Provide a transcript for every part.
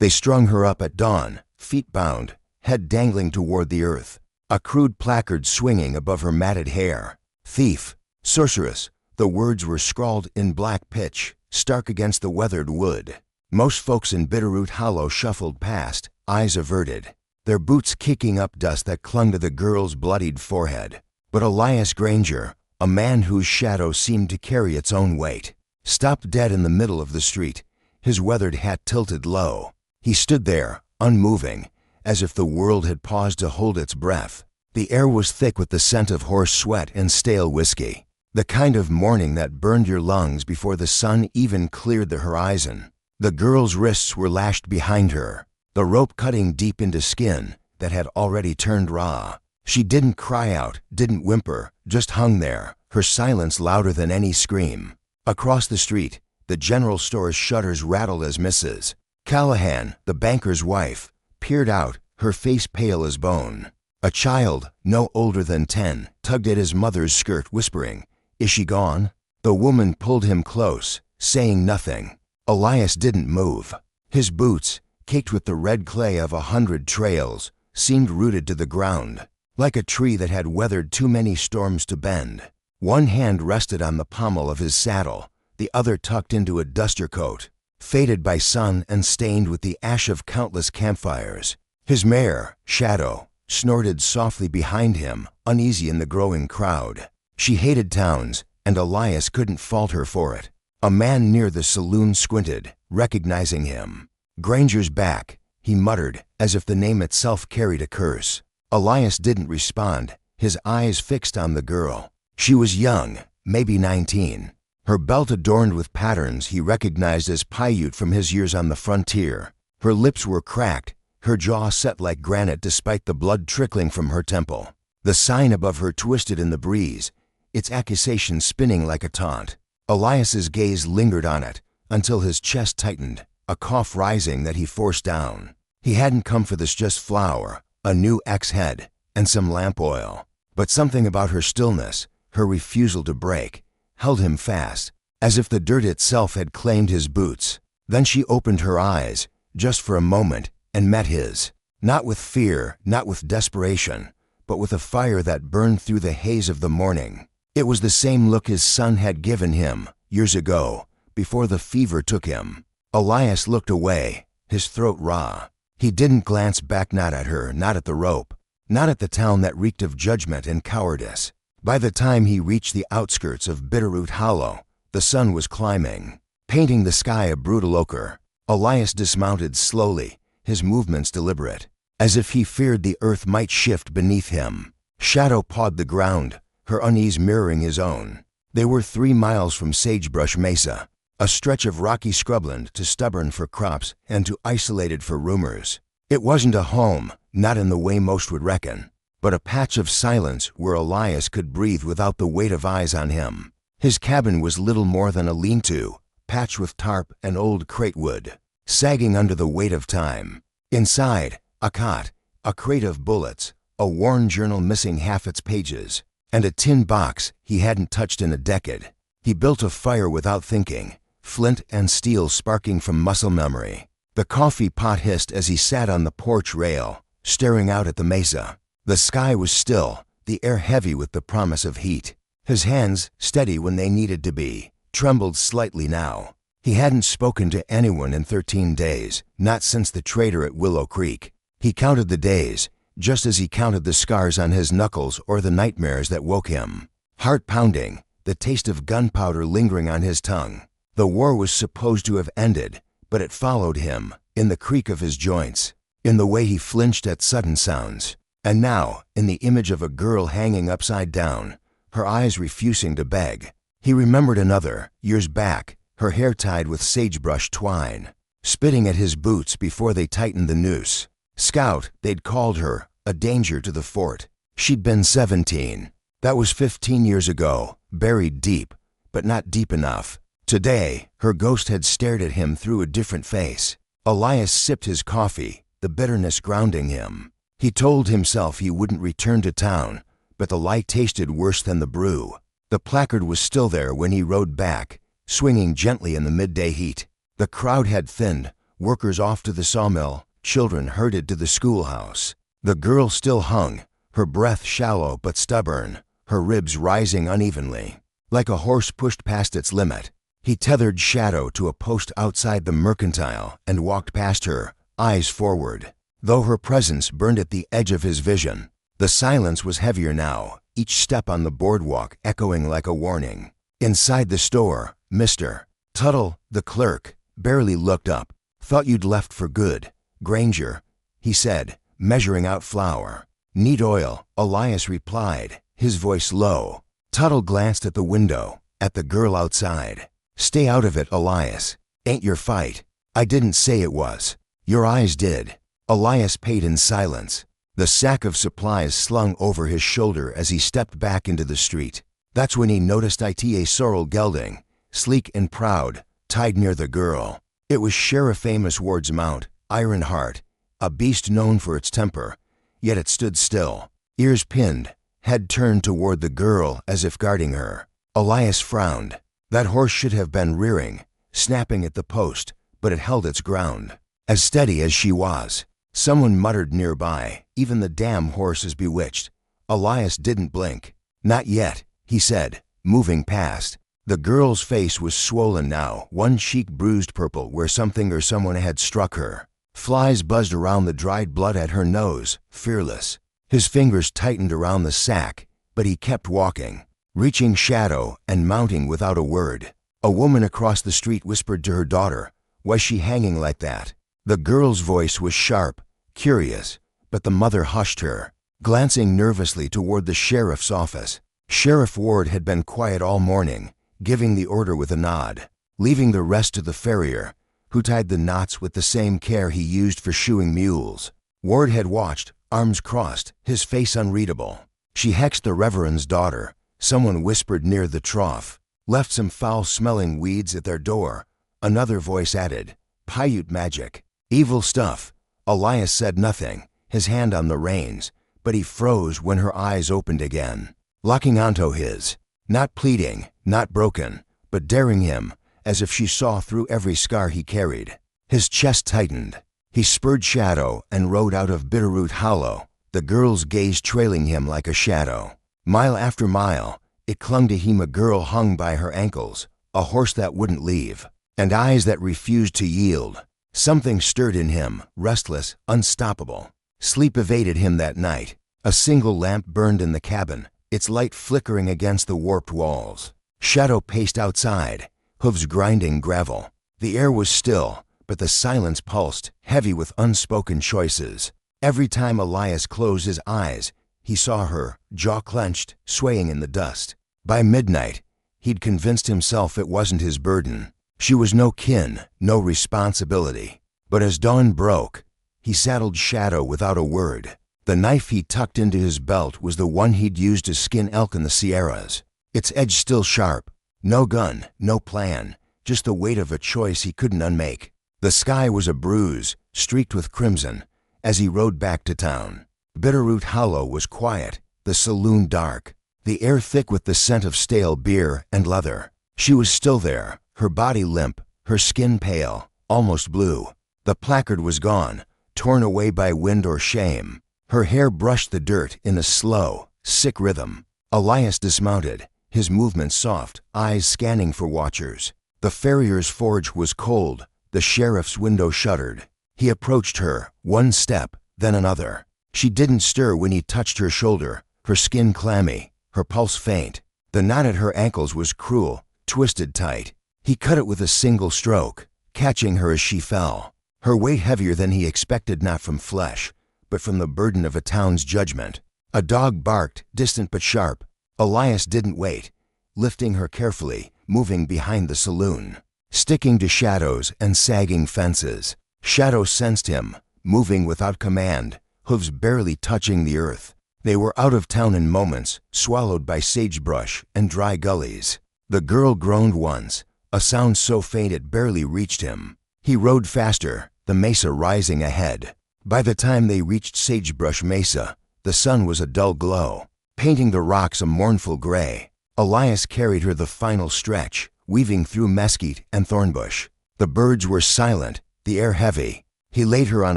They strung her up at dawn, feet bound, head dangling toward the earth, a crude placard swinging above her matted hair. Thief, sorceress, the words were scrawled in black pitch, stark against the weathered wood. Most folks in Bitterroot Hollow shuffled past, eyes averted, their boots kicking up dust that clung to the girl's bloodied forehead. But Elias Granger, a man whose shadow seemed to carry its own weight, stopped dead in the middle of the street, his weathered hat tilted low. He stood there, unmoving, as if the world had paused to hold its breath. The air was thick with the scent of horse sweat and stale whiskey, the kind of morning that burned your lungs before the sun even cleared the horizon. The girl's wrists were lashed behind her, the rope cutting deep into skin that had already turned raw. She didn't cry out, didn't whimper, just hung there, her silence louder than any scream. Across the street, the general store's shutters rattled as Mrs. Callahan, the banker's wife, peered out, her face pale as bone. A child, no older than 10, tugged at his mother's skirt, whispering, "Is she gone?" The woman pulled him close, saying nothing. Elias didn't move. His boots, caked with the red clay of 100 trails, seemed rooted to the ground, like a tree that had weathered too many storms to bend. One hand rested on the pommel of his saddle, the other tucked into a duster coat, faded by sun and stained with the ash of countless campfires. His mare, Shadow, snorted softly behind him, uneasy in the growing crowd. She hated towns, and Elias couldn't fault her for it. A man near the saloon squinted, recognizing him. "Granger's back," he muttered, as if the name itself carried a curse. Elias didn't respond, his eyes fixed on the girl. She was young, maybe 19. Her belt adorned with patterns he recognized as Paiute from his years on the frontier. Her lips were cracked, her jaw set like granite despite the blood trickling from her temple. The sign above her twisted in the breeze, its accusation spinning like a taunt. Elias's gaze lingered on it until his chest tightened, a cough rising that he forced down. He hadn't come for this just flour, a new ex-head, and some lamp oil. But something about her stillness, her refusal to break, held him fast, as if the dirt itself had claimed his boots. Then she opened her eyes, just for a moment, and met his. Not with fear, not with desperation, but with a fire that burned through the haze of the morning. It was the same look his son had given him, years ago, before the fever took him. Elias looked away, his throat raw. He didn't glance back, not at her, not at the rope, not at the town that reeked of judgment and cowardice. By the time he reached the outskirts of Bitterroot Hollow, the sun was climbing, painting the sky a brutal ochre. Elias dismounted slowly, his movements deliberate, as if he feared the earth might shift beneath him. Shadow pawed the ground, her unease mirroring his own. They were 3 miles from Sagebrush Mesa, a stretch of rocky scrubland too stubborn for crops and too isolated for rumors. It wasn't a home, not in the way most would reckon, but a patch of silence where Elias could breathe without the weight of eyes on him. His cabin was little more than a lean-to, patched with tarp and old cratewood, sagging under the weight of time. Inside, a cot, a crate of bullets, a worn journal missing half its pages, and a tin box he hadn't touched in a decade. He built a fire without thinking, flint and steel sparking from muscle memory. The coffee pot hissed as he sat on the porch rail, staring out at the mesa. The sky was still, the air heavy with the promise of heat. His hands, steady when they needed to be, trembled slightly now. He hadn't spoken to anyone in 13 days, not since the trader at Willow Creek. He counted the days, just as he counted the scars on his knuckles or the nightmares that woke him. Heart pounding, the taste of gunpowder lingering on his tongue. The war was supposed to have ended, but it followed him, in the creak of his joints, in the way he flinched at sudden sounds. And now, in the image of a girl hanging upside down, her eyes refusing to beg. He remembered another, years back, her hair tied with sagebrush twine, spitting at his boots before they tightened the noose. Scout, they'd called her, a danger to the fort. She'd been 17. That was 15 years ago, buried deep, but not deep enough. Today, her ghost had stared at him through a different face. Elias sipped his coffee, the bitterness grounding him. He told himself he wouldn't return to town, but the light tasted worse than the brew. The placard was still there when he rode back, swinging gently in the midday heat. The crowd had thinned, workers off to the sawmill, children herded to the schoolhouse. The girl still hung, her breath shallow but stubborn, her ribs rising unevenly. Like a horse pushed past its limit, he tethered Shadow to a post outside the mercantile and walked past her, eyes forward. Though her presence burned at the edge of his vision, the silence was heavier now, each step on the boardwalk echoing like a warning. Inside the store, Mr. Tuttle, the clerk, barely looked up. "Thought you'd left for good, Granger," he said, measuring out flour. "Need oil," Elias replied, his voice low. Tuttle glanced at the window, at the girl outside. "Stay out of it, Elias. Ain't your fight." "I didn't say it was. Your eyes did." Elias paid in silence, the sack of supplies slung over his shoulder as he stepped back into the street. That's when he noticed Ita Sorrel gelding, sleek and proud, tied near the girl. It was Sheriff Amos Ward's mount, Ironheart, a beast known for its temper, yet it stood still, ears pinned, head turned toward the girl as if guarding her. Elias frowned. That horse should have been rearing, snapping at the post, but it held its ground, as steady as she was. Someone muttered nearby, "Even the damn horse is bewitched." Elias didn't blink. "Not yet," he said, moving past. The girl's face was swollen now, one cheek bruised purple where something or someone had struck her. Flies buzzed around the dried blood at her nose, fearless. His fingers tightened around the sack, but he kept walking, reaching Shadow and mounting without a word. A woman across the street whispered to her daughter, "Was she hanging like that?" The girl's voice was sharp, curious, but the mother hushed her, glancing nervously toward the sheriff's office. Sheriff Ward had been quiet all morning, giving the order with a nod, leaving the rest to the farrier, who tied the knots with the same care he used for shoeing mules. Ward had watched, arms crossed, his face unreadable. "She hexed the Reverend's daughter," someone whispered near the trough. "Left some foul-smelling weeds at their door," another voice added. "Paiute magic. Evil stuff." Elias said nothing, his hand on the reins, but he froze when her eyes opened again, locking onto his, not pleading, not broken, but daring him, as if she saw through every scar he carried. His chest tightened. He spurred Shadow and rode out of Bitterroot Hollow, the girl's gaze trailing him like a shadow. Mile after mile, it clung to him, a girl hung by her ankles, a horse that wouldn't leave, and eyes that refused to yield. Something stirred in him, restless, unstoppable. Sleep evaded him that night. A single lamp burned in the cabin, its light flickering against the warped walls. Shadow paced outside, hooves grinding gravel. The air was still, but the silence pulsed, heavy with unspoken choices. Every time Elias closed his eyes, he saw her, jaw clenched, swaying in the dust. By midnight, he'd convinced himself it wasn't his burden. She was no kin, no responsibility. But as dawn broke, he saddled Shadow without a word. The knife he tucked into his belt was the one he'd used to skin elk in the Sierras, its edge still sharp. No gun, no plan, just the weight of a choice he couldn't unmake. The sky was a bruise, streaked with crimson, as he rode back to town. Bitterroot Hollow was quiet, the saloon dark, the air thick with the scent of stale beer and leather. She was still there, her body limp, her skin pale, almost blue. The placard was gone, torn away by wind or shame. Her hair brushed the dirt in a slow, sick rhythm. Elias dismounted, his movements soft, eyes scanning for watchers. The farrier's forge was cold, the sheriff's window shuttered. He approached her, one step, then another. She didn't stir when he touched her shoulder, her skin clammy, her pulse faint. The knot at her ankles was cruel, twisted tight. He cut it with a single stroke, catching her as she fell, her weight heavier than he expected, not from flesh, but from the burden of a town's judgment. A dog barked, distant but sharp. Elias didn't wait, lifting her carefully, moving behind the saloon, sticking to shadows and sagging fences. Shadow sensed him, moving without command, hooves barely touching the earth. They were out of town in moments, swallowed by sagebrush and dry gullies. The girl groaned once, a sound so faint it barely reached him. He rode faster, the mesa rising ahead. By the time they reached Sagebrush Mesa, the sun was a dull glow, painting the rocks a mournful gray. Elias carried her the final stretch, weaving through mesquite and thornbush. The birds were silent, the air heavy. He laid her on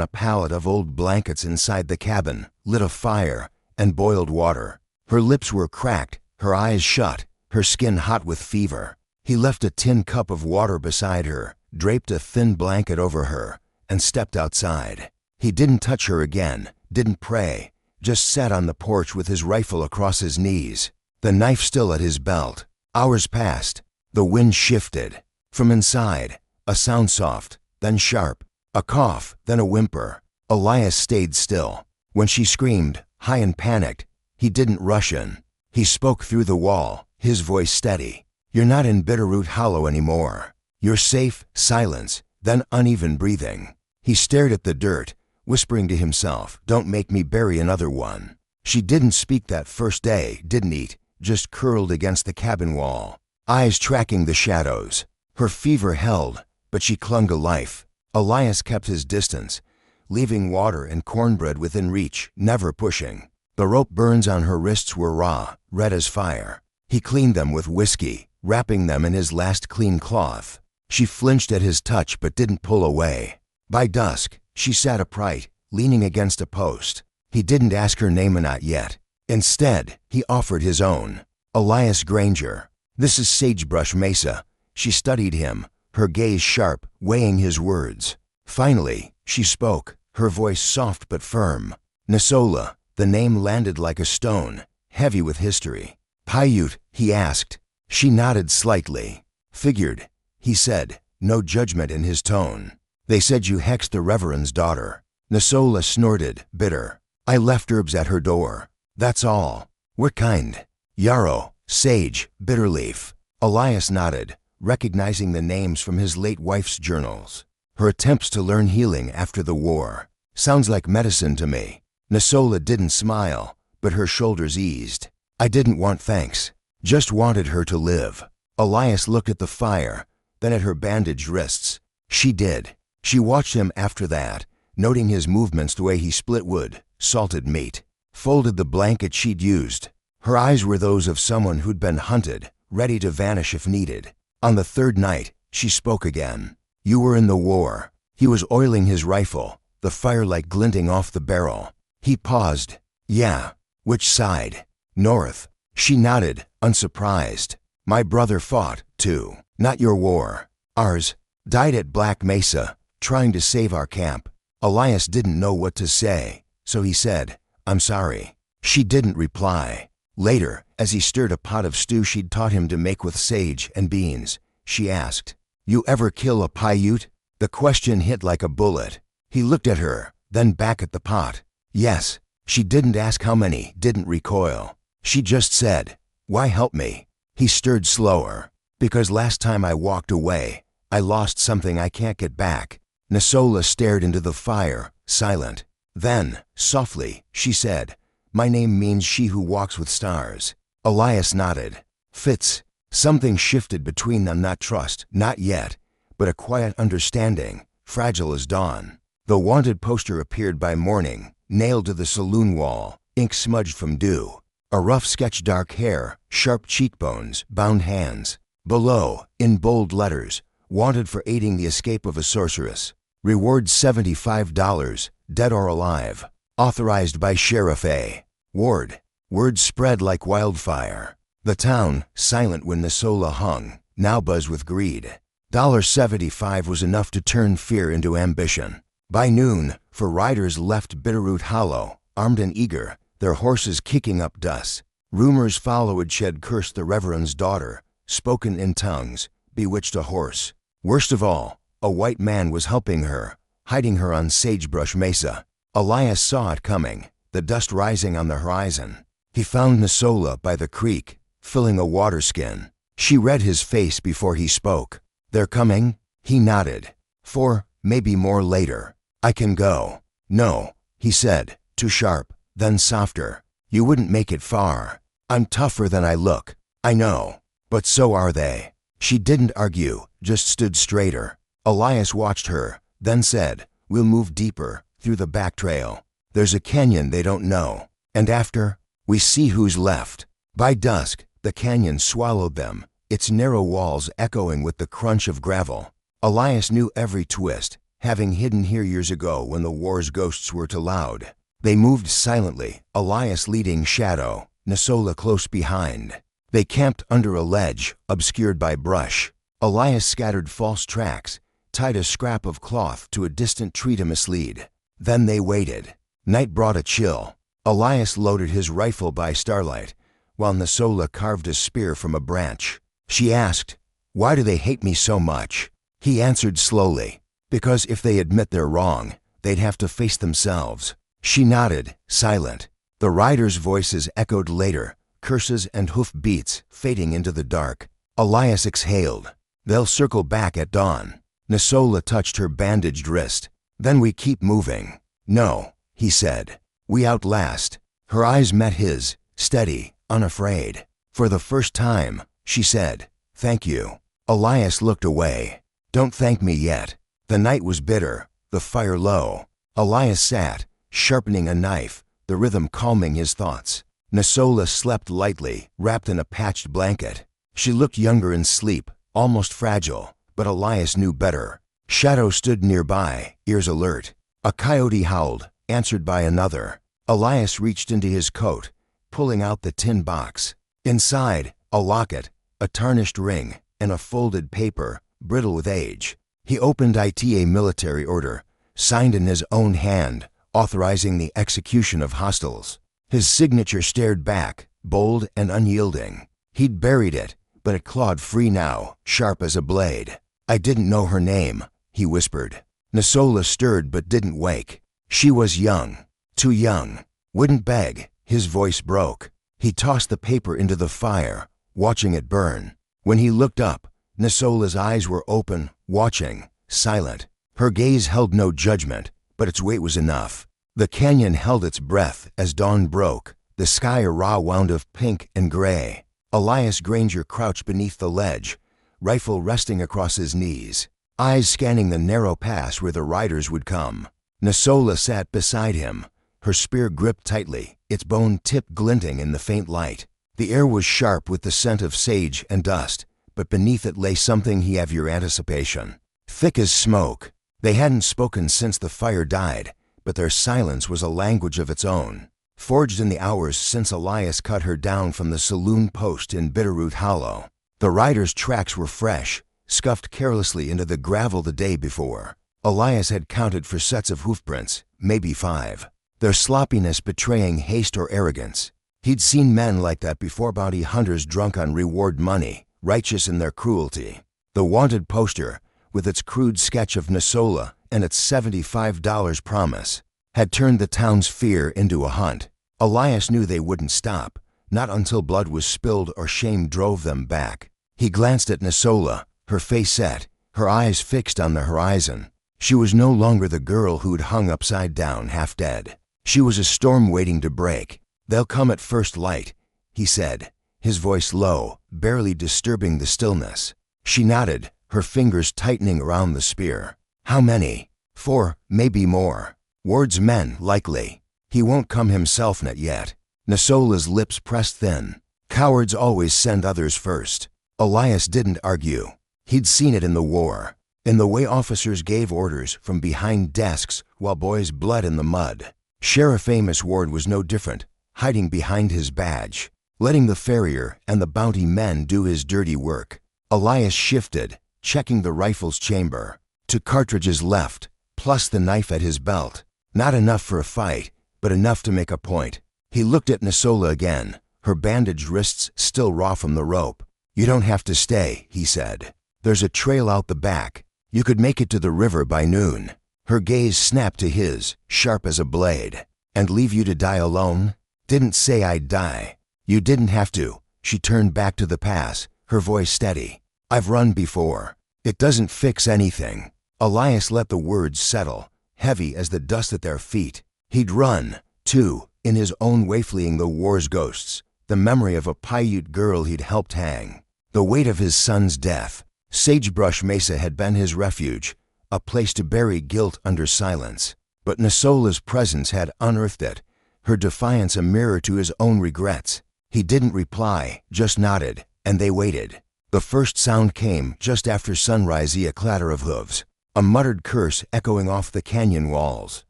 a pallet of old blankets inside the cabin, lit a fire, and boiled water. Her lips were cracked, her eyes shut, her skin hot with fever. He left a tin cup of water beside her, draped a thin blanket over her, and stepped outside. He didn't touch her again, didn't pray, just sat on the porch with his rifle across his knees, the knife still at his belt. Hours passed. The wind shifted. From inside, a sound soft, then sharp, a cough, then a whimper. Elias stayed still. When she screamed, high and panicked, he didn't rush in. He spoke through the wall, his voice steady. "You're not in Bitterroot Hollow anymore. You're safe." Silence, then uneven breathing. He stared at the dirt, whispering to himself, "Don't make me bury another one." She didn't speak that first day, didn't eat, just curled against the cabin wall, eyes tracking the shadows. Her fever held, but she clung to life. Elias kept his distance, leaving water and cornbread within reach, never pushing. The rope burns on her wrists were raw, red as fire. He cleaned them with whiskey, wrapping them in his last clean cloth. She flinched at his touch but didn't pull away. By dusk, she sat upright, leaning against a post. He didn't ask her name, not yet. Instead, he offered his own. "Elias Granger. This is Sagebrush Mesa." She studied him, her gaze sharp, weighing his words. Finally, she spoke, her voice soft but firm. "Nasola." The name landed like a stone, heavy with history. "Paiute?" he asked. She nodded slightly. "Figured," he said, no judgment in his tone. "They said you hexed the Reverend's daughter." Nasola snorted, bitter. "I left herbs at her door. That's all." "What kind?" "Yarrow, sage, bitterleaf." Elias nodded, recognizing the names from his late wife's journals. Her attempts to learn healing after the war. "Sounds like medicine to me." Nasola didn't smile, but her shoulders eased. "I didn't want thanks. Just wanted her to live." Elias looked at the fire, then at her bandaged wrists. She did. She watched him after that, noting his movements, the way he split wood, salted meat, folded the blanket she'd used. Her eyes were those of someone who'd been hunted, ready to vanish if needed. On the third night, she spoke again. "You were in the war." He was oiling his rifle, the firelight glinting off the barrel. He paused. "Yeah." "Which side?" "North." She nodded, unsurprised. "My brother fought, too." "Not your war." "Ours. Died at Black Mesa, trying to save our camp." Elias didn't know what to say, so he said, "I'm sorry." She didn't reply. Later, as he stirred a pot of stew she'd taught him to make with sage and beans, she asked, "You ever kill a Paiute?" The question hit like a bullet. He looked at her, then back at the pot. "Yes." She didn't ask how many, didn't recoil. She just said, "Why help me?" He stirred slower. "Because last time I walked away, I lost something I can't get back." Nasola stared into the fire, silent. Then, softly, she said, "My name means she who walks with stars." Elias nodded. "Fits." Something shifted between them, not trust, not yet, but a quiet understanding, fragile as dawn. The wanted poster appeared by morning, nailed to the saloon wall, ink smudged from dew. A rough sketch, dark hair, sharp cheekbones, bound hands. Below, in bold letters, "Wanted for aiding the escape of a sorceress. Reward $75, dead or alive. Authorized by Sheriff A. Ward." Word spread like wildfire. The town, silent when Nasola hung, now buzzed with greed. $75 was enough to turn fear into ambition. By noon, for riders left Bitterroot Hollow, armed and eager, their horses kicking up dust. Rumors followed shed cursed the Reverend's daughter, spoken in tongues, bewitched a horse. Worst of all, a white man was helping her, hiding her on Sagebrush Mesa. Elias saw it coming, the dust rising on the horizon. He found Nasola by the creek, filling a water skin. She read his face before he spoke. "They're coming?" He nodded. "4, maybe more later. I can go." "No," he said, too sharp, then softer. "You wouldn't make it far. I'm tougher than I look. I know. But so are they." She didn't argue, just stood straighter. Elias watched her, then said, "We'll move deeper, through the back trail. There's a canyon they don't know. And after, we see who's left." By dusk, the canyon swallowed them, its narrow walls echoing with the crunch of gravel. Elias knew every twist, having hidden here years ago when the war's ghosts were too loud. They moved silently, Elias leading Shadow, Nasola close behind. They camped under a ledge, obscured by brush. Elias scattered false tracks, tied a scrap of cloth to a distant tree to mislead. Then they waited. Night brought a chill. Elias loaded his rifle by starlight, while Nasola carved a spear from a branch. She asked, "Why do they hate me so much?" He answered slowly, "Because if they admit they're wrong, they'd have to face themselves." She nodded, silent. The riders' voices echoed later, curses and hoof beats fading into the dark. Elias exhaled. "They'll circle back at dawn." Nasola touched her bandaged wrist. "Then we keep moving." "No," he said. "We outlast." Her eyes met his, steady, unafraid. "For the first time," she said, "thank you." Elias looked away. "Don't thank me yet." The night was bitter, the fire low. Elias sat, sharpening a knife, the rhythm calming his thoughts. Nasola slept lightly, wrapped in a patched blanket. She looked younger in sleep, almost fragile, but Elias knew better. Shadow stood nearby, ears alert. A coyote howled, answered by another. Elias reached into his coat, pulling out the tin box. Inside, a locket, a tarnished ring, and a folded paper, brittle with age. He opened it, a military order, signed in his own hand, authorizing the execution of hostiles. His signature stared back, bold and unyielding. He'd buried it, but it clawed free now, sharp as a blade. "I didn't know her name," he whispered. Nasola stirred but didn't wake. She was young, too young. Wouldn't beg. His voice broke. He tossed the paper into the fire, watching it burn. When he looked up, Nasola's eyes were open, watching, silent. Her gaze held no judgment, but its weight was enough. The canyon held its breath as dawn broke, the sky a raw wound of pink and gray. Elias Granger crouched beneath the ledge, rifle resting across his knees, eyes scanning the narrow pass where the riders would come. Nasola sat beside him, her spear gripped tightly, its bone tip glinting in the faint light. The air was sharp with the scent of sage and dust, but beneath it lay something he had your anticipation. Thick as smoke. They hadn't spoken since the fire died, but their silence was a language of its own, forged in the hours since Elias cut her down from the saloon post in Bitterroot Hollow. The riders' tracks were fresh, scuffed carelessly into the gravel the day before. Elias had counted for sets of hoofprints, maybe 5, their sloppiness betraying haste or arrogance. He'd seen men like that before, bounty hunters drunk on reward money, righteous in their cruelty. The wanted poster, with its crude sketch of Nasola and its $75 promise, had turned the town's fear into a hunt. Elias knew they wouldn't stop, not until blood was spilled or shame drove them back. He glanced at Nasola, her face set, her eyes fixed on the horizon. She was no longer the girl who'd hung upside down, half dead. She was a storm waiting to break. "They'll come at first light," he said, his voice low, barely disturbing the stillness. She nodded, her fingers tightening around the spear. "How many?" "4, maybe more. Ward's men, likely. He won't come himself, not yet." Nasola's lips pressed thin. Cowards always send others first. Elias didn't argue. He'd seen it in the war, in the way officers gave orders from behind desks while boys bled in the mud. Sheriff Amos Ward was no different, hiding behind his badge, letting the farrier and the bounty men do his dirty work. Elias shifted, checking the rifle's chamber. 2 cartridges left, plus the knife at his belt. Not enough for a fight, but enough to make a point. He looked at Nasola again, her bandaged wrists still raw from the rope. "You don't have to stay," he said. "There's a trail out the back. You could make it to the river by noon." Her gaze snapped to his, sharp as a blade. "And leave you to die alone?" "Didn't say I'd die." "You didn't have to." She turned back to the pass, her voice steady. "I've run before. It doesn't fix anything." Elias let the words settle, heavy as the dust at their feet. He'd run, too, in his own way, fleeing the war's ghosts, the memory of a Paiute girl he'd helped hang, the weight of his son's death. Sagebrush Mesa had been his refuge, a place to bury guilt under silence. But Nasola's presence had unearthed it, her defiance a mirror to his own regrets. He didn't reply, just nodded, and they waited. The first sound came just after sunrise, a clatter of hooves. a muttered curse echoing off the canyon walls.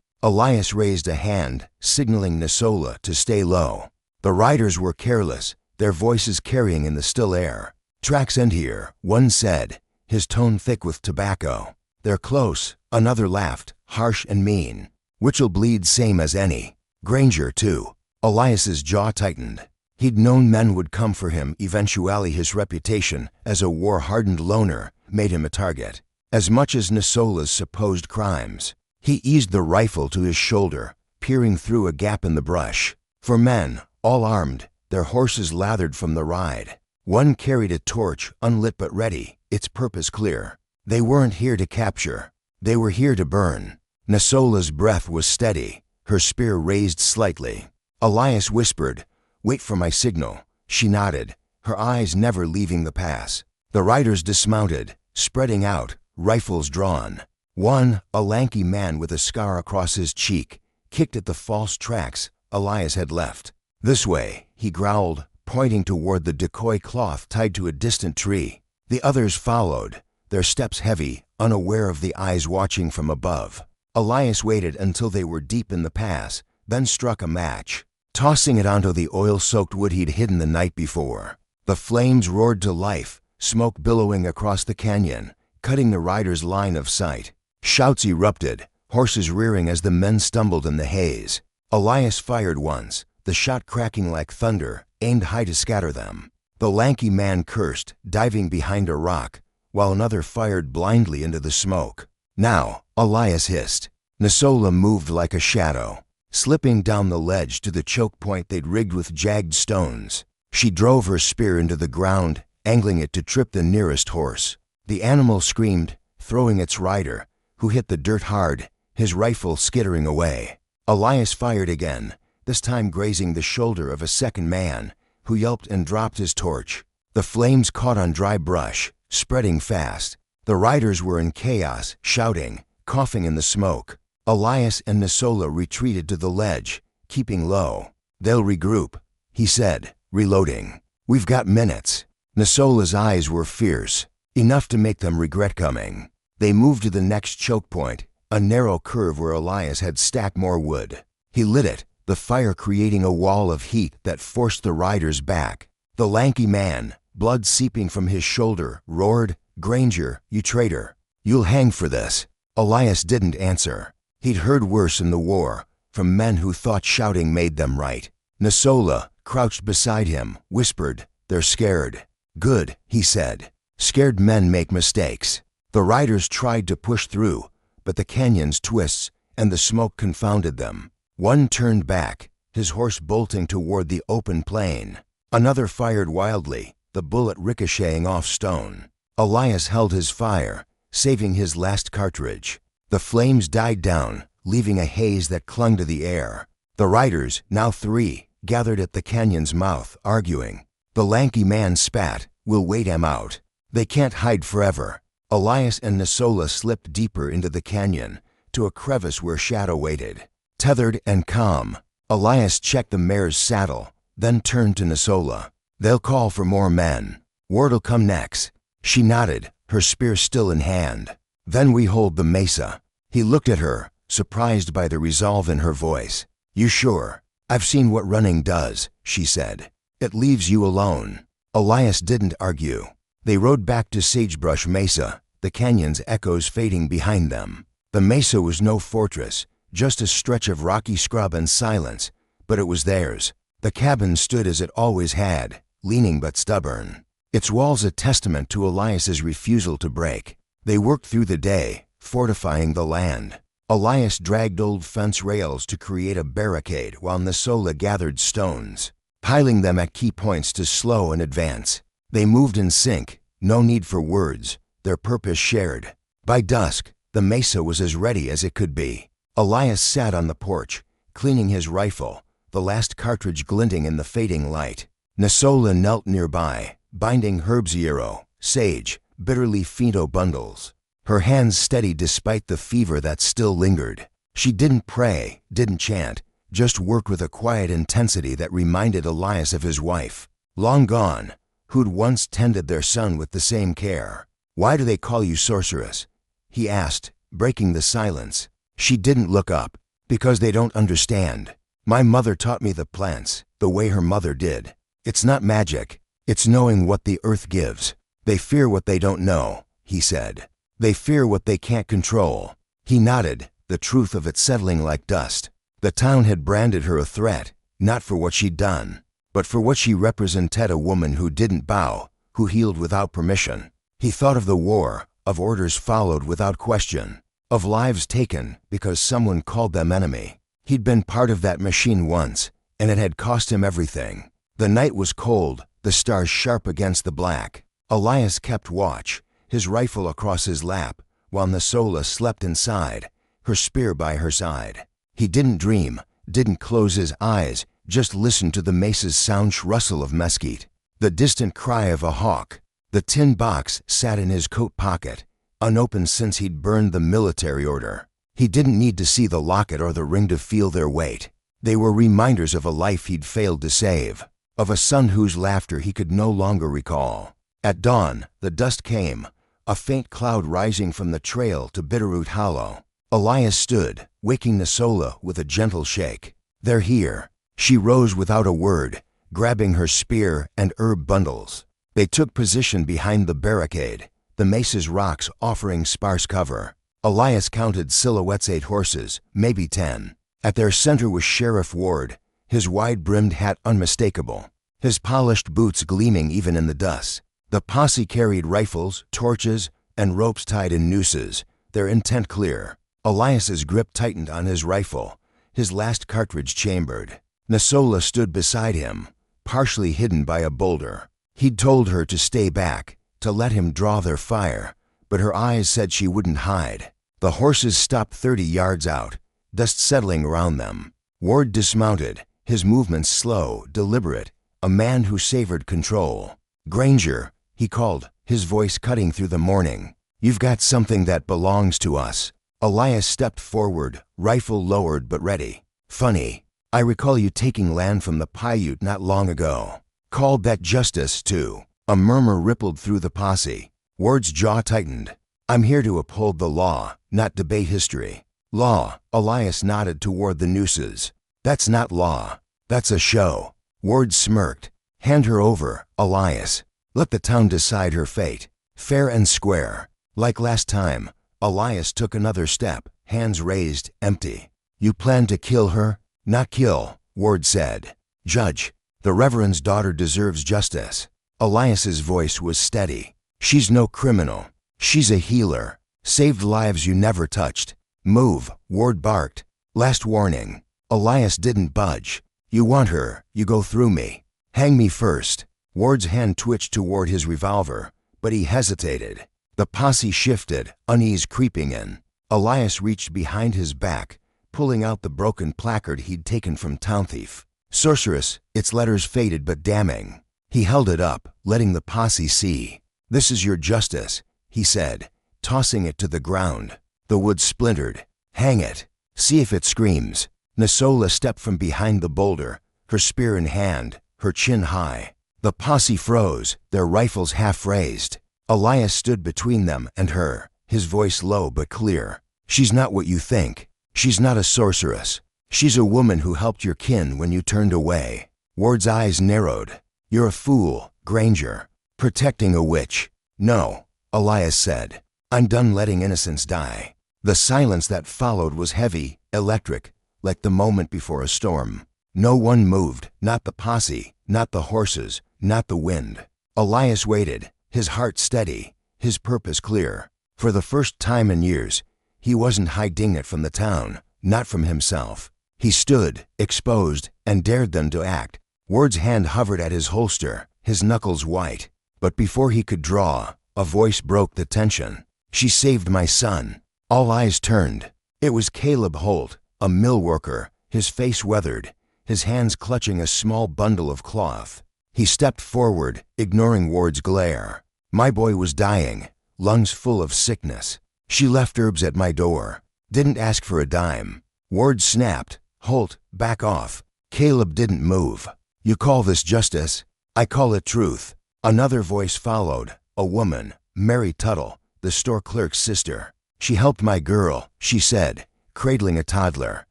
Elias raised a hand, signaling Nasola to stay low. The riders were careless, their voices carrying in the still air. "Tracks end here," one said, his tone thick with tobacco. "They're close," another laughed, harsh and mean. "Which'll bleed same as any." Granger, too. Elias's jaw tightened. He'd known men would come for him. Eventually his reputation as a war-hardened loner made him a target, as much as Nasola's supposed crimes. He eased the rifle to his shoulder, peering through a gap in the brush. For men, all armed, their horses lathered from the ride. One carried a torch, unlit but ready, its purpose clear. They weren't here to capture. They were here to burn. Nasola's breath was steady, her spear raised slightly. Elias whispered, "Wait for my signal." She nodded, her eyes never leaving the pass. The riders dismounted, spreading out, rifles drawn. One, a lanky man with a scar across his cheek, kicked at the false tracks Elias had left. "This way," he growled, pointing toward the decoy cloth tied to a distant tree. The others followed, their steps heavy, unaware of the eyes watching from above. Elias waited until they were deep in the pass, then struck a match, tossing it onto the oil-soaked wood he'd hidden the night before. The flames roared to life, smoke billowing across the canyon, cutting the riders' line of sight. Shouts erupted, horses rearing as the men stumbled in the haze. Elias fired once, the shot cracking like thunder, aimed high to scatter them. The lanky man cursed, diving behind a rock, while another fired blindly into the smoke. "Now," Elias hissed. Nasola moved like a shadow, slipping down the ledge to the choke point they'd rigged with jagged stones. She drove her spear into the ground, angling it to trip the nearest horse. The animal screamed, throwing its rider, who hit the dirt hard, his rifle skittering away. Elias fired again, this time grazing the shoulder of a second man, who yelped and dropped his torch. The flames caught on dry brush, spreading fast. The riders were in chaos, shouting, coughing in the smoke. Elias and Nasola retreated to the ledge, keeping low. "They'll regroup," he said, reloading. "We've got minutes." Nasola's eyes were fierce, enough to make them regret coming. They moved to the next choke point, a narrow curve where Elias had stacked more wood. He lit it, the fire creating a wall of heat that forced the riders back. The lanky man, blood seeping from his shoulder, roared, "Granger, you traitor. You'll hang for this." Elias didn't answer. He'd heard worse in the war, from men who thought shouting made them right. Nasola, crouched beside him, whispered, "They're scared." "Good," he said. "Scared men make mistakes." The riders tried to push through, but the canyon's twists and the smoke confounded them. One turned back, his horse bolting toward the open plain. Another fired wildly, the bullet ricocheting off stone. Elias held his fire, saving his last cartridge. The flames died down, leaving a haze that clung to the air. The riders, now 3, gathered at the canyon's mouth, arguing. The lanky man spat, "We'll wait him out. They can't hide forever." Elias and Nasola slipped deeper into the canyon, to a crevice where shadow waited. Tethered and calm, Elias checked the mare's saddle, then turned to Nasola. "They'll call for more men. Word'll come next." She nodded, her spear still in hand. "Then we hold the mesa." He looked at her, surprised by the resolve in her voice. "You sure?" "I've seen what running does," she said. "It leaves you alone." Elias didn't argue. They rode back to Sagebrush Mesa, the canyon's echoes fading behind them. The mesa was no fortress, just a stretch of rocky scrub and silence, but it was theirs. The cabin stood as it always had, leaning but stubborn, its walls a testament to Elias's refusal to break. They worked through the day, fortifying the land. Elias dragged old fence rails to create a barricade while Nasola gathered stones, piling them at key points to slow and advance. They moved in sync, no need for words, their purpose shared. By dusk, the mesa was as ready as it could be. Elias sat on the porch, cleaning his rifle, the last cartridge glinting in the fading light. Nasola knelt nearby, binding herbsiero, sage, bitterleaf finto bundles. Her hands steady despite the fever that still lingered. She didn't pray, didn't chant, just worked with a quiet intensity that reminded Elias of his wife, long gone, who'd once tended their son with the same care. "Why do they call you sorceress?" he asked, breaking the silence. She didn't look up. Because they don't understand. My mother taught me the plants, the way her mother did. It's not magic. It's knowing what the earth gives. They fear what they don't know, he said. They fear what they can't control. He nodded, the truth of it settling like dust. The town had branded her a threat, not for what she'd done, but for what she represented, a woman who didn't bow, who healed without permission. He thought of the war, of orders followed without question, of lives taken because someone called them enemy. He'd been part of that machine once, and it had cost him everything. The night was cold, the stars sharp against the black. Elias kept watch, his rifle across his lap, while Nasola slept inside, her spear by her side. He didn't dream, didn't close his eyes, just listened to the mace's sound rustle of mesquite, the distant cry of a hawk. The tin box sat in his coat pocket, unopened since he'd burned the military order. He didn't need to see the locket or the ring to feel their weight. They were reminders of a life he'd failed to save, of a son whose laughter he could no longer recall. At dawn, the dust came, a faint cloud rising from the trail to Bitterroot Hollow. Elias stood, waking Nasola with a gentle shake. They're here. She rose without a word, grabbing her spear and herb bundles. They took position behind the barricade, the mace's rocks offering sparse cover. Elias counted silhouettes, 8 horses, maybe 10. At their center was Sheriff Ward, his wide-brimmed hat unmistakable, his polished boots gleaming even in the dust. The posse carried rifles, torches, and ropes tied in nooses, their intent clear. Elias's grip tightened on his rifle, his last cartridge chambered. Nasola stood beside him, partially hidden by a boulder. He'd told her to stay back, to let him draw their fire, but her eyes said she wouldn't hide. The horses stopped 30 yards out, dust settling around them. Ward dismounted, his movements slow, deliberate, a man who savored control. "Granger," he called, his voice cutting through the morning. "You've got something that belongs to us." Elias stepped forward, rifle lowered but ready. "Funny, I recall you taking land from the Paiute not long ago. Called that justice, too." A murmur rippled through the posse. Ward's jaw tightened. "I'm here to uphold the law, not debate history." "Law," Elias nodded toward the nooses. "That's not law. That's a show." Ward smirked. "Hand her over, Elias. Let the town decide her fate. Fair and square." Like last time, Elias took another step, hands raised, empty. "You plan to kill her?" "Not kill," Ward said. "Judge, the Reverend's daughter deserves justice." Elias's voice was steady. "She's no criminal. She's a healer. Saved lives you never touched." "Move," Ward barked. "Last warning." Elias didn't budge. "You want her, you go through me. Hang me first." Ward's hand twitched toward his revolver, but he hesitated. The posse shifted, unease creeping in. Elias reached behind his back, pulling out the broken placard he'd taken from Town Thief. "Sorceress," its letters faded but damning. He held it up, letting the posse see. "This is your justice," he said, tossing it to the ground. The wood splintered. "Hang it. See if it screams." Nasola stepped from behind the boulder, her spear in hand, her chin high. The posse froze, their rifles half raised. Elias stood between them and her, his voice low but clear. "She's not what you think. She's not a sorceress. She's a woman who helped your kin when you turned away." Ward's eyes narrowed. "You're a fool, Granger. Protecting a witch." "No," Elias said. "I'm done letting innocents die." The silence that followed was heavy, electric, like the moment before a storm. No one moved, not the posse, not the horses, not the wind. Elias waited, his heart steady, his purpose clear. For the first time in years, he wasn't hiding it from the town, not from himself. He stood, exposed, and dared them to act. Ward's hand hovered at his holster, his knuckles white. But before he could draw, a voice broke the tension. "She saved my son." All eyes turned. It was Caleb Holt, a mill worker, his face weathered, his hands clutching a small bundle of cloth. He stepped forward, ignoring Ward's glare. "My boy was dying, lungs full of sickness. She left herbs at my door. Didn't ask for a dime." Ward snapped. "Holt, back off." Caleb didn't move. "You call this justice? I call it truth." Another voice followed, a woman, Mary Tuttle, the store clerk's sister. She helped my girl, she said, cradling a toddler.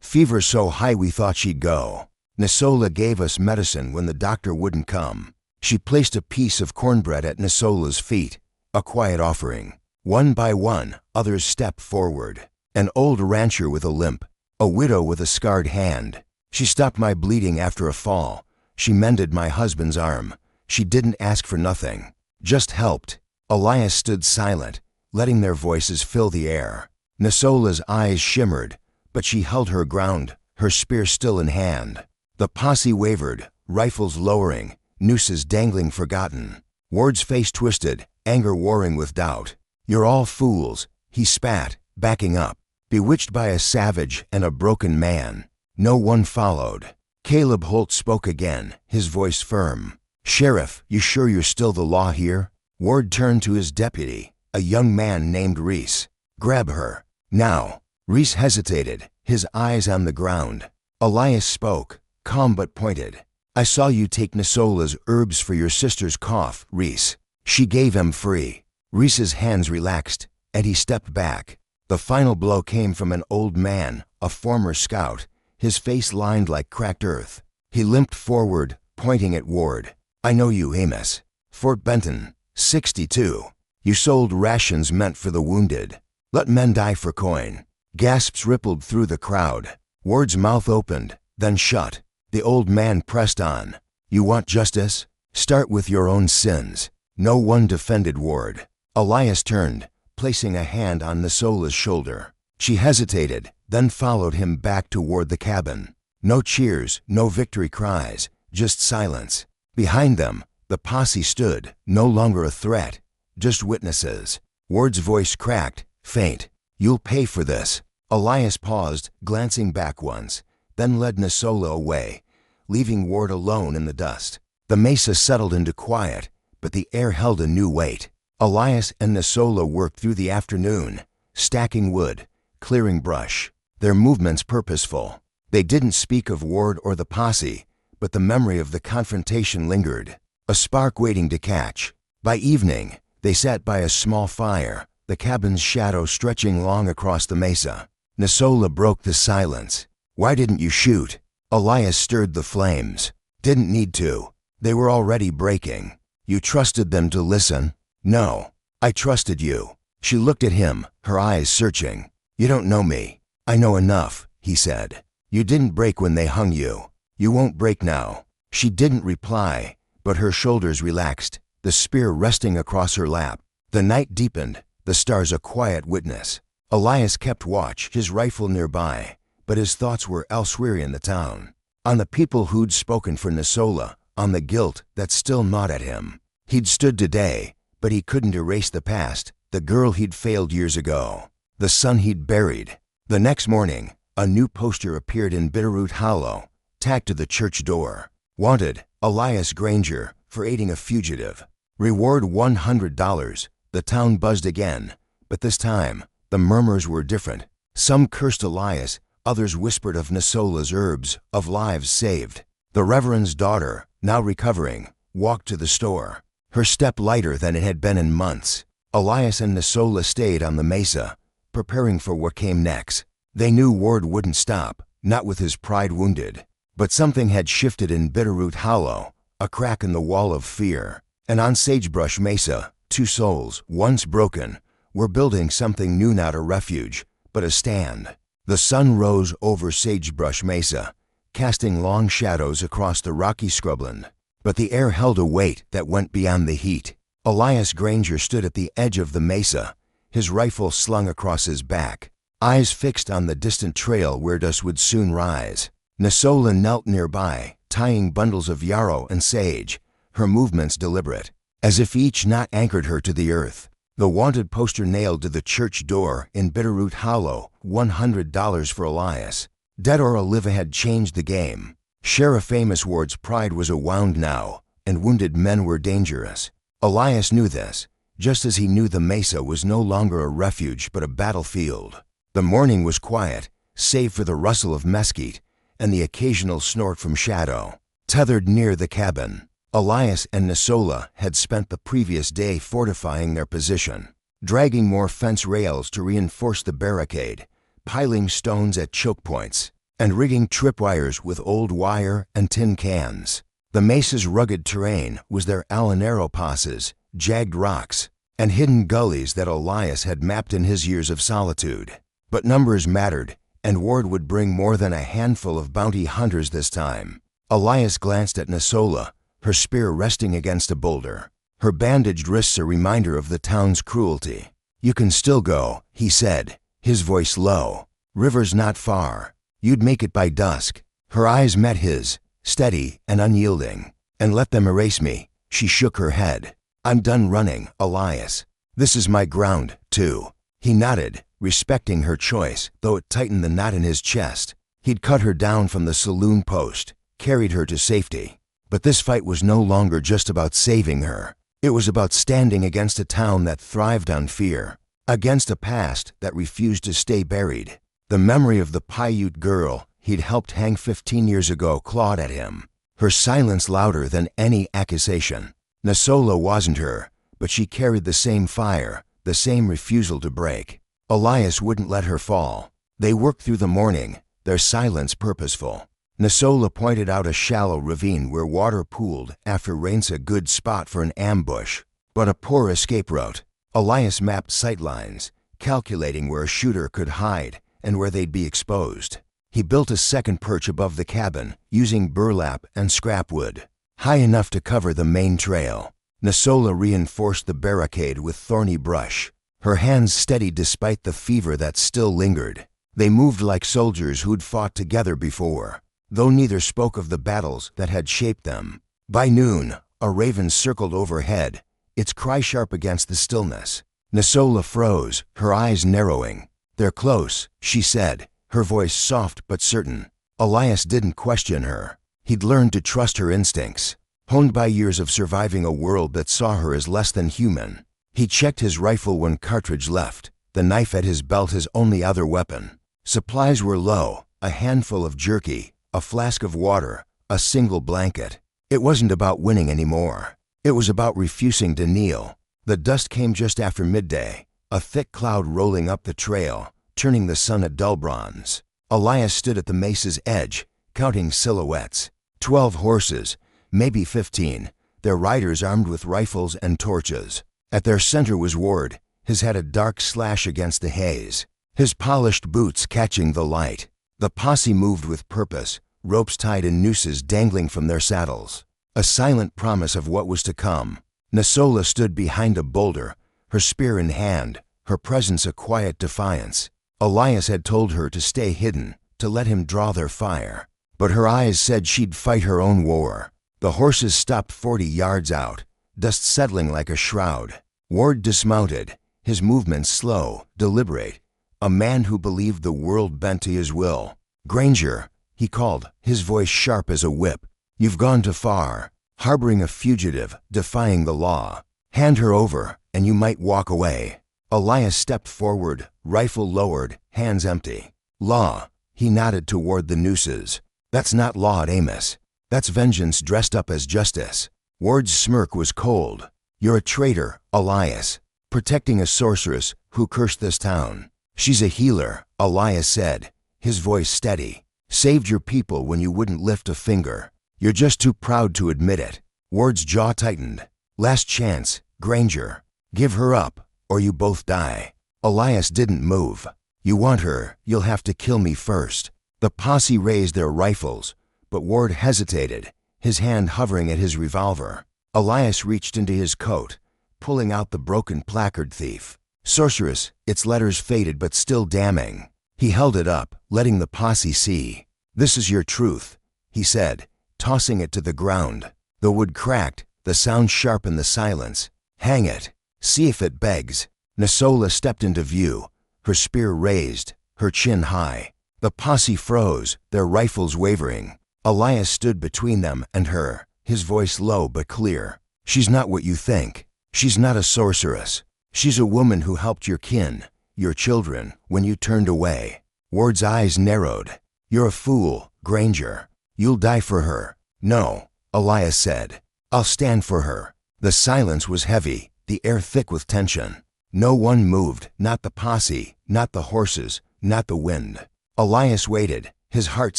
Fever so high we thought she'd go. Nasola gave us medicine when the doctor wouldn't come. She placed a piece of cornbread at Nasola's feet, a quiet offering. One by one, others stepped forward. An old rancher with a limp, a widow with a scarred hand. She stopped my bleeding after a fall. She mended my husband's arm. She didn't ask for nothing, just helped. Elias stood silent, letting their voices fill the air. Nasola's eyes shimmered, but she held her ground, her spear still in hand. The posse wavered, rifles lowering, nooses dangling forgotten. Ward's face twisted, anger warring with doubt. You're all fools, he spat, backing up. Bewitched by a savage and a broken man. No one followed. Caleb Holt spoke again, his voice firm. Sheriff, you sure you're still the law here? Ward turned to his deputy, a young man named Reese. Grab her, now. Reese hesitated, his eyes on the ground. Elias spoke, calm but pointed. I saw you take Nasola's herbs for your sister's cough, Reese. She gave him free. Reese's hands relaxed, and he stepped back. The final blow came from an old man, a former scout, his face lined like cracked earth. He limped forward, pointing at Ward. I know you, Amos. Fort Benton, 62. You sold rations meant for the wounded. Let men die for coin. Gasps rippled through the crowd. Ward's mouth opened, then shut. The old man pressed on. You want justice? Start with your own sins. No one defended Ward. Elias turned, placing a hand on Nasola's shoulder. She hesitated, then followed him back toward the cabin. No cheers, no victory cries, just silence. Behind them, the posse stood, no longer a threat, just witnesses. Ward's voice cracked, faint. You'll pay for this. Elias paused, glancing back once, then led Nasola away, leaving Ward alone in the dust. The mesa settled into quiet, but the air held a new weight. Elias and Nasola worked through the afternoon, stacking wood, clearing brush, their movements purposeful. They didn't speak of Ward or the posse, but the memory of the confrontation lingered, a spark waiting to catch. By evening, they sat by a small fire, the cabin's shadow stretching long across the mesa. Nasola broke the silence. Why didn't you shoot? Elias stirred the flames. Didn't need to. They were already breaking. You trusted them to listen? No. I trusted you. She looked at him, her eyes searching. You don't know me. I know enough, he said. You didn't break when they hung you. You won't break now. She didn't reply, but her shoulders relaxed, the spear resting across her lap. The night deepened, the stars a quiet witness. Elias kept watch, his rifle nearby, but his thoughts were elsewhere in the town. On the people who'd spoken for Nasola, on the guilt that still gnawed at him. He'd stood today, but he couldn't erase the past, the girl he'd failed years ago, the son he'd buried. The next morning, a new poster appeared in Bitterroot Hollow, tacked to the church door. Wanted, Elias Granger, for aiding a fugitive. Reward $100. The town buzzed again, but this time, the murmurs were different. Some cursed Elias, others whispered of Nasola's herbs, of lives saved. The Reverend's daughter, now recovering, walked to the store, her step lighter than it had been in months. Elias and Nasola stayed on the mesa, preparing for what came next. They knew Ward wouldn't stop, not with his pride wounded. But something had shifted in Bitterroot Hollow, a crack in the wall of fear. And on Sagebrush Mesa, two souls, once broken, were building something new, not a refuge, but a stand. The sun rose over Sagebrush Mesa, casting long shadows across the rocky scrubland. But the air held a weight that went beyond the heat. Elias Granger stood at the edge of the mesa, his rifle slung across his back, eyes fixed on the distant trail where dust would soon rise. Nasola knelt nearby, tying bundles of yarrow and sage, her movements deliberate, as if each knot anchored her to the earth. The wanted poster nailed to the church door in Bitterroot Hollow, $100 for Elias. Dead or alive had changed the game. Sheriff Amos Ward's pride was awound now, and wounded men were dangerous. Elias knew this, just as he knew the mesa was no longer a refuge but a battlefield. The morning was quiet, save for the rustle of mesquite and the occasional snort from shadow. Tethered near the cabin, Elias and Nasola had spent the previous day fortifying their position. dragging more fence rails to reinforce the barricade, piling stones at choke points, and rigging tripwires with old wire and tin cans. The mesa's rugged terrain was their alenero passes, jagged rocks, and hidden gullies that Elias had mapped in his years of solitude. But numbers mattered, and Ward would bring more than a handful of bounty hunters this time. Elias glanced at Nasola, her spear resting against a boulder, her bandaged wrists a reminder of the town's cruelty. "You can still go," he said, his voice low. "River's not far. You'd make it by dusk." Her eyes met his, steady and unyielding. "And let them erase me." She shook her head. "I'm done running, Elias. This is my ground, too." He nodded, respecting her choice, though it tightened the knot in his chest. He'd cut her down from the saloon post, carried her to safety. But this fight was no longer just about saving her. It was about standing against a town that thrived on fear, against a past that refused to stay buried. The memory of the Paiute girl he'd helped hang 15 years ago clawed at him, her silence louder than any accusation. Nasola wasn't her, but she carried the same fire, the same refusal to break. Elias wouldn't let her fall. They worked through the morning, their silence purposeful. Nasola pointed out a shallow ravine where water pooled after rain's a good spot for an ambush, but a poor escape route. Elias mapped sightlines, calculating where a shooter could hide and where they'd be exposed. He built a second perch above the cabin, using burlap and scrap wood, high enough to cover the main trail. Nasola reinforced the barricade with thorny brush, her hands steady despite the fever that still lingered. They moved like soldiers who'd fought together before, though neither spoke of the battles that had shaped them. By noon, a raven circled overhead, its cry sharp against the stillness. Nasola froze, her eyes narrowing. "They're close," she said, her voice soft but certain. Elias didn't question her. He'd learned to trust her instincts, honed by years of surviving a world that saw her as less than human. He checked his rifle when cartridge left, the knife at his belt his only other weapon. Supplies were low, a handful of jerky, a flask of water, a single blanket. It wasn't about winning anymore. It was about refusing to kneel. The dust came just after midday, a thick cloud rolling up the trail, turning the sun a dull bronze. Elias stood at the mesa's edge, counting silhouettes. 12 horses, maybe 15, their riders armed with rifles and torches. At their center was Ward, his head a dark slash against the haze, his polished boots catching the light. The posse moved with purpose, ropes tied in nooses dangling from their saddles, a silent promise of what was to come. Nasola stood behind a boulder, her spear in hand, her presence a quiet defiance. Elias had told her to stay hidden, to let him draw their fire. But her eyes said she'd fight her own war. The horses stopped 40 yards out, dust settling like a shroud. Ward dismounted, his movements slow, deliberate, a man who believed the world bent to his will. "Granger," he called, his voice sharp as a whip. "You've gone too far, harboring a fugitive, defying the law. Hand her over, and you might walk away." Elias stepped forward, rifle lowered, hands empty. "Law," he nodded toward the nooses. "That's not law at Amos. That's vengeance dressed up as justice." Ward's smirk was cold. "You're a traitor, Elias, protecting a sorceress who cursed this town." "She's a healer," Elias said, his voice steady. "Saved your people when you wouldn't lift a finger. You're just too proud to admit it." Ward's jaw tightened. "Last chance, Granger. Give her up, or you both die." Elias didn't move. "You want her, you'll have to kill me first." The posse raised their rifles, but Ward hesitated, his hand hovering at his revolver. Elias reached into his coat, pulling out the broken placard thief. "Sorceress," its letters faded but still damning. He held it up, letting the posse see. "This is your truth," he said, tossing it to the ground. The wood cracked, the sound sharp in the silence. "Hang it. See if it begs." Nasola stepped into view, her spear raised, her chin high. The posse froze, their rifles wavering. Elias stood between them and her, his voice low but clear. "She's not what you think. She's not a sorceress. She's a woman who helped your kin, your children, when you turned away." Ward's eyes narrowed. "You're a fool, Granger. You'll die for her." "No," Elias said. "I'll stand for her." The silence was heavy, the air thick with tension. No one moved, not the posse, not the horses, not the wind. Elias waited, his heart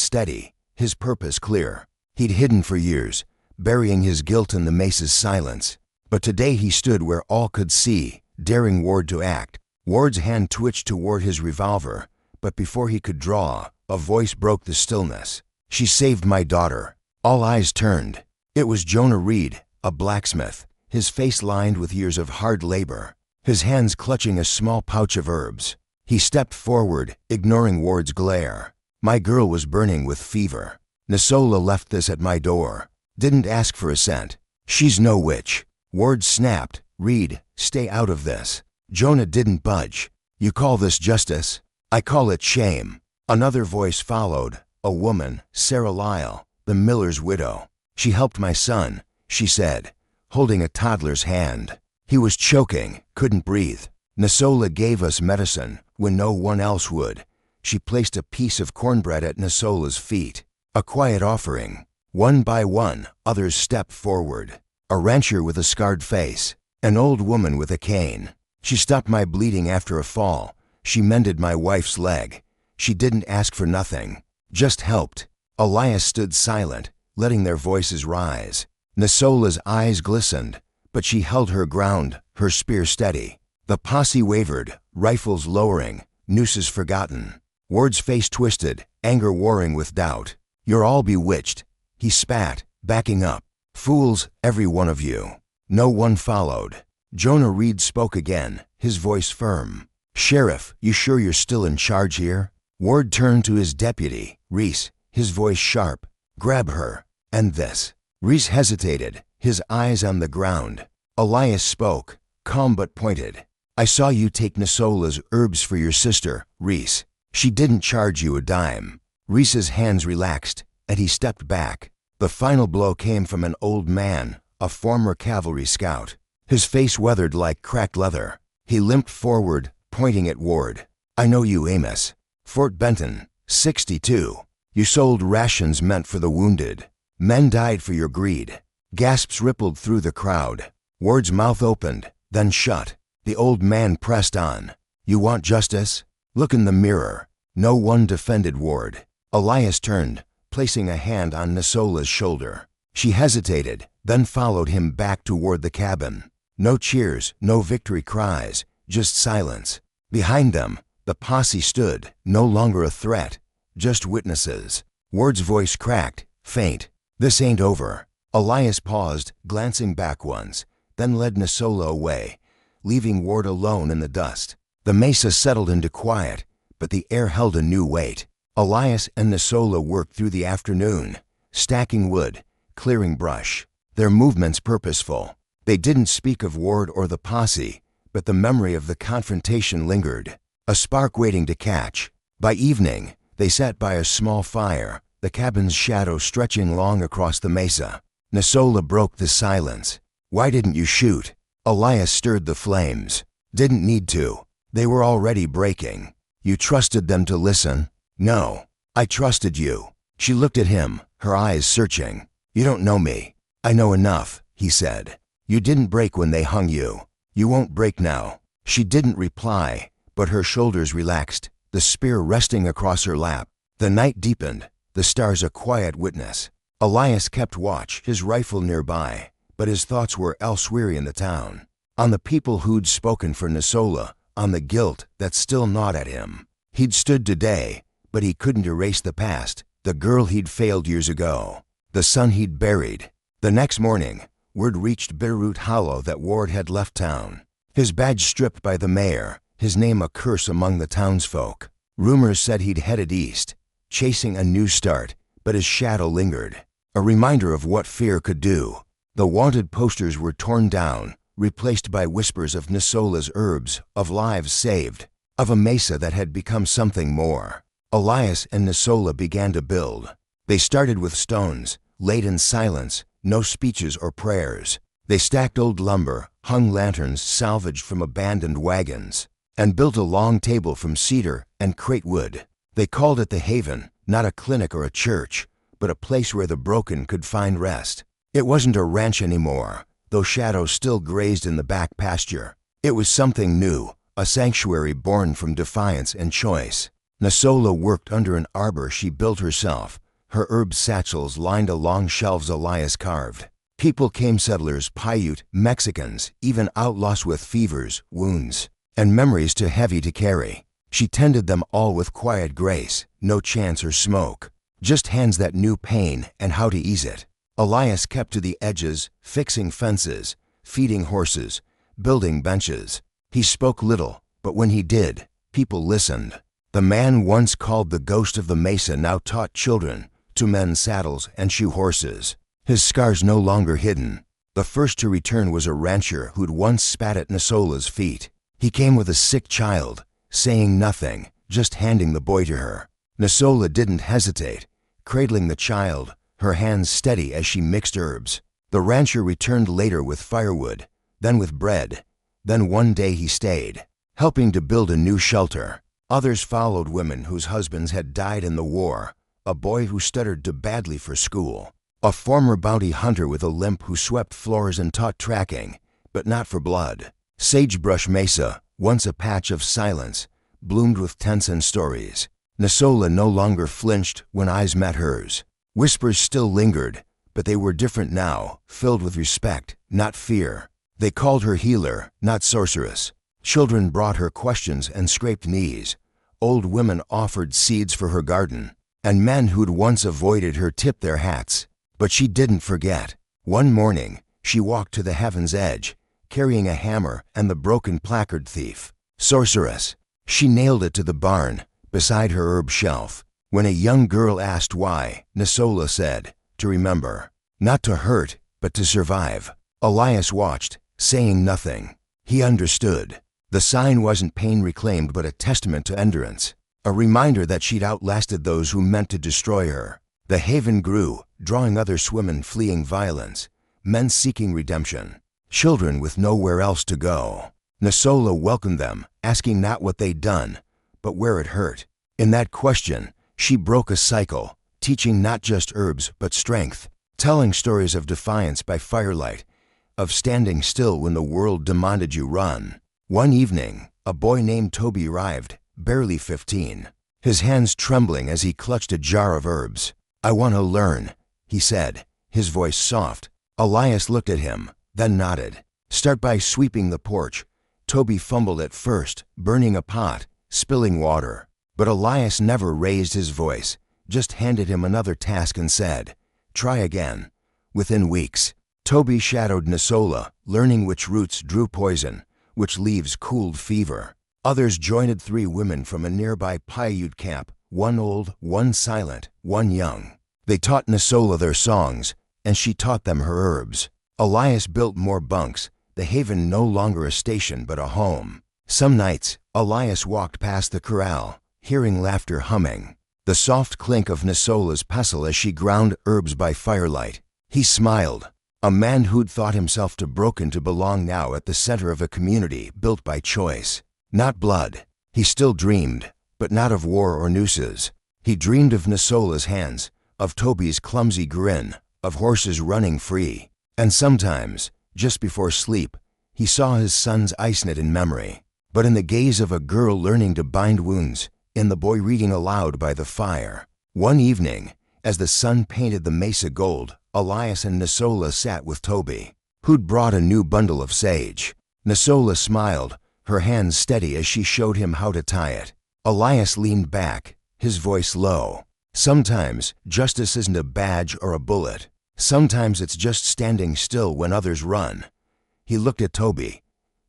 steady, his purpose clear. He'd hidden for years, burying his guilt in the mesa's silence. But today he stood where all could see, daring Ward to act. Ward's hand twitched toward his revolver, but before he could draw, a voice broke the stillness. "She saved my daughter." All eyes turned. It was Jonah Reed, a blacksmith, his face lined with years of hard labor, his hands clutching a small pouch of herbs. He stepped forward, ignoring Ward's glare. "My girl was burning with fever. Nasola left this at my door. Didn't ask for a cent. She's no witch." Ward snapped. "Reed, stay out of this." Jonah didn't budge. "You call this justice? I call it shame." Another voice followed, a woman, Sarah Lyle, the miller's widow. "She helped my son," she said, holding a toddler's hand. "He was choking, couldn't breathe. Nasola gave us medicine when no one else would." She placed a piece of cornbread at Nasola's feet, a quiet offering. One by one, others stepped forward. A rancher with a scarred face, an old woman with a cane. "She stopped my bleeding after a fall. She mended my wife's leg. She didn't ask for nothing, just helped." Elias stood silent, letting their voices rise. Nasola's eyes glistened, but she held her ground, her spear steady. The posse wavered, rifles lowering, nooses forgotten. Ward's face twisted, anger warring with doubt. "You're all bewitched," he spat, backing up. "Fools, every one of you." No one followed. Jonah Reed spoke again, his voice firm. "Sheriff, you sure you're still in charge here?" Ward turned to his deputy, Reese, his voice sharp. "Grab her. And this." Reese hesitated, his eyes on the ground. Elias spoke, calm but pointed. "I saw you take Nasola's herbs for your sister, Reese. She didn't charge you a dime." Reese's hands relaxed, and he stepped back. The final blow came from an old man, a former cavalry scout. His face weathered like cracked leather. He limped forward, pointing at Ward. "I know you, Amos. Fort Benton, 62. You sold rations meant for the wounded. Men died for your greed." Gasps rippled through the crowd. Ward's mouth opened, then shut. The old man pressed on. "You want justice? Look in the mirror." No one defended Ward. Elias turned, placing a hand on Nasola's shoulder. She hesitated, then followed him back toward the cabin. No cheers, no victory cries, just silence. Behind them, the posse stood, no longer a threat, just witnesses. Ward's voice cracked, faint. "This ain't over." Elias paused, glancing back once, then led Nasola away, leaving Ward alone in the dust. The mesa settled into quiet, but the air held a new weight. Elias and Nasola worked through the afternoon, stacking wood, clearing brush, their movements purposeful. They didn't speak of Ward or the posse, but the memory of the confrontation lingered, a spark waiting to catch. By evening, they sat by a small fire, the cabin's shadow stretching long across the mesa. Nasola broke the silence. "Why didn't you shoot?" Elias stirred the flames. "Didn't need to. They were already breaking." "You trusted them to listen?" "No. I trusted you." She looked at him, her eyes searching. "You don't know me." "I know enough," he said. "You didn't break when they hung you. You won't break now." She didn't reply, but her shoulders relaxed, the spear resting across her lap. The night deepened, the stars a quiet witness. Elias kept watch, his rifle nearby, but his thoughts were elsewhere in the town. On the people who'd spoken for Nasola, on the guilt that still gnawed at him. He'd stood today, but he couldn't erase the past, the girl he'd failed years ago, the son he'd buried. The next morning, word reached Bitterroot Hollow that Ward had left town. His badge stripped by the mayor, his name a curse among the townsfolk. Rumors said he'd headed east, chasing a new start, but his shadow lingered, a reminder of what fear could do. The wanted posters were torn down, replaced by whispers of Nasola's herbs, of lives saved, of a mesa that had become something more. Elias and Nasola began to build. They started with stones, laid in silence, no speeches or prayers. They stacked old lumber, hung lanterns salvaged from abandoned wagons, and built a long table from cedar and crate wood. They called it the Haven, not a clinic or a church, but a place where the broken could find rest. It wasn't a ranch anymore, though shadows still grazed in the back pasture. It was something new, a sanctuary born from defiance and choice. Nasola worked under an arbor she built herself, her herb satchels lined along shelves Elias carved. People came, settlers, Paiute, Mexicans, even outlaws with fevers, wounds, and memories too heavy to carry. She tended them all with quiet grace, no chance or smoke, just hands that knew pain and how to ease it. Elias kept to the edges, fixing fences, feeding horses, building benches. He spoke little, but when he did, people listened. The man once called the ghost of the mesa now taught children to mend saddles and shoe horses. His scars no longer hidden. The first to return was a rancher who'd once spat at Nasola's feet. He came with a sick child, saying nothing, just handing the boy to her. Nasola didn't hesitate, cradling the child, her hands steady as she mixed herbs. The rancher returned later with firewood, then with bread. Then one day he stayed, helping to build a new shelter. Others followed, women whose husbands had died in the war, a boy who stuttered too badly for school, a former bounty hunter with a limp who swept floors and taught tracking, but not for blood. Sagebrush Mesa, once a patch of silence, bloomed with tents and stories. Nasola no longer flinched when eyes met hers. Whispers still lingered, but they were different now, filled with respect, not fear. They called her healer, not sorceress. Children brought her questions and scraped knees. Old women offered seeds for her garden, and men who'd once avoided her tipped their hats. But she didn't forget. One morning, she walked to the heaven's edge, carrying a hammer and the broken placard thief. Sorceress. She nailed it to the barn, beside her herb shelf. When a young girl asked why, Nasola said, to remember. Not to hurt, but to survive. Elias watched, saying nothing. He understood. The sign wasn't pain reclaimed but a testament to endurance, a reminder that she'd outlasted those who meant to destroy her. The haven grew, drawing other women fleeing violence, men seeking redemption, children with nowhere else to go. Nasola welcomed them, asking not what they'd done, but where it hurt. In that question, she broke a cycle, teaching not just herbs but strength, telling stories of defiance by firelight, of standing still when the world demanded you run. One evening, a boy named Toby arrived, barely 15, his hands trembling as he clutched a jar of herbs. "I want to learn," he said, his voice soft. Elias looked at him, then nodded. "Start by sweeping the porch." Toby fumbled at first, burning a pot, spilling water. But Elias never raised his voice, just handed him another task and said, "Try again." Within weeks, Toby shadowed Nasola, learning which roots drew poison, which leaves cooled fever. Others joined 3 women from a nearby Paiute camp, one old, one silent, one young. They taught Nasola their songs, and she taught them her herbs. Elias built more bunks, the haven no longer a station but a home. Some nights, Elias walked past the corral, hearing laughter humming, the soft clink of Nasola's pestle as she ground herbs by firelight. He smiled. A man who'd thought himself too broken to belong now at the center of a community built by choice, not blood. He still dreamed, but not of war or nooses. He dreamed of Nasola's hands, of Toby's clumsy grin, of horses running free. And sometimes, just before sleep, he saw his son's ice knit in memory. But in the gaze of a girl learning to bind wounds, in the boy reading aloud by the fire. One evening, as the sun painted the mesa gold, Elias and Nasola sat with Toby, who'd brought a new bundle of sage. Nasola smiled, her hands steady as she showed him how to tie it. Elias leaned back, his voice low. "Sometimes, justice isn't a badge or a bullet. Sometimes it's just standing still when others run." He looked at Toby,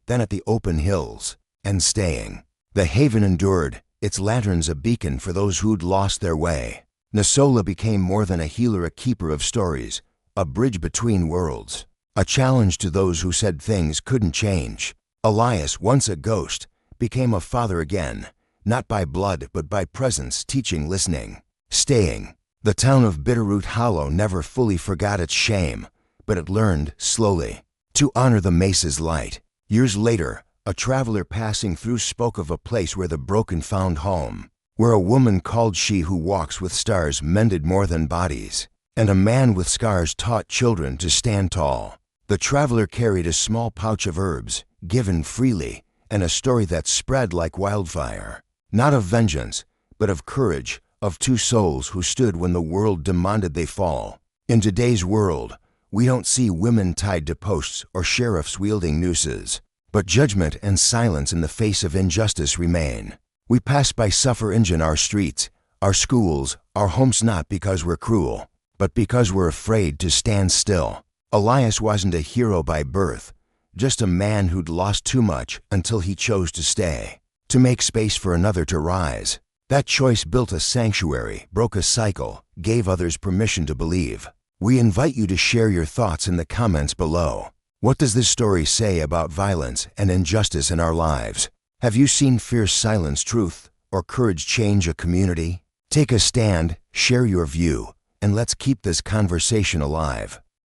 then at the open hills, and staying. The haven endured, its lanterns a beacon for those who'd lost their way. Nasola became more than a healer, a keeper of stories, a bridge between worlds, a challenge to those who said things couldn't change. Elias, once a ghost, became a father again, not by blood but by presence, teaching, listening, staying. The town of Bitterroot Hollow never fully forgot its shame, but it learned, slowly, to honor the mesa's light. Years later, a traveler passing through spoke of a place where the broken found home, where a woman called She Who Walks with Stars mended more than bodies, and a man with scars taught children to stand tall. The traveler carried a small pouch of herbs, given freely, and a story that spread like wildfire. Not of vengeance, but of courage, of two souls who stood when the world demanded they fall. In today's world, we don't see women tied to posts or sheriffs wielding nooses, but judgment and silence in the face of injustice remain. We pass by suffering in our streets, our schools, our homes, not because we're cruel, but because we're afraid to stand still. Elias wasn't a hero by birth, just a man who'd lost too much until he chose to stay, to make space for another to rise. That choice built a sanctuary, broke a cycle, gave others permission to believe. We invite you to share your thoughts in the comments below. What does this story say about violence and injustice in our lives? Have you seen fierce silence truth or courage change a community? Take a stand, share your view, and let's keep this conversation alive.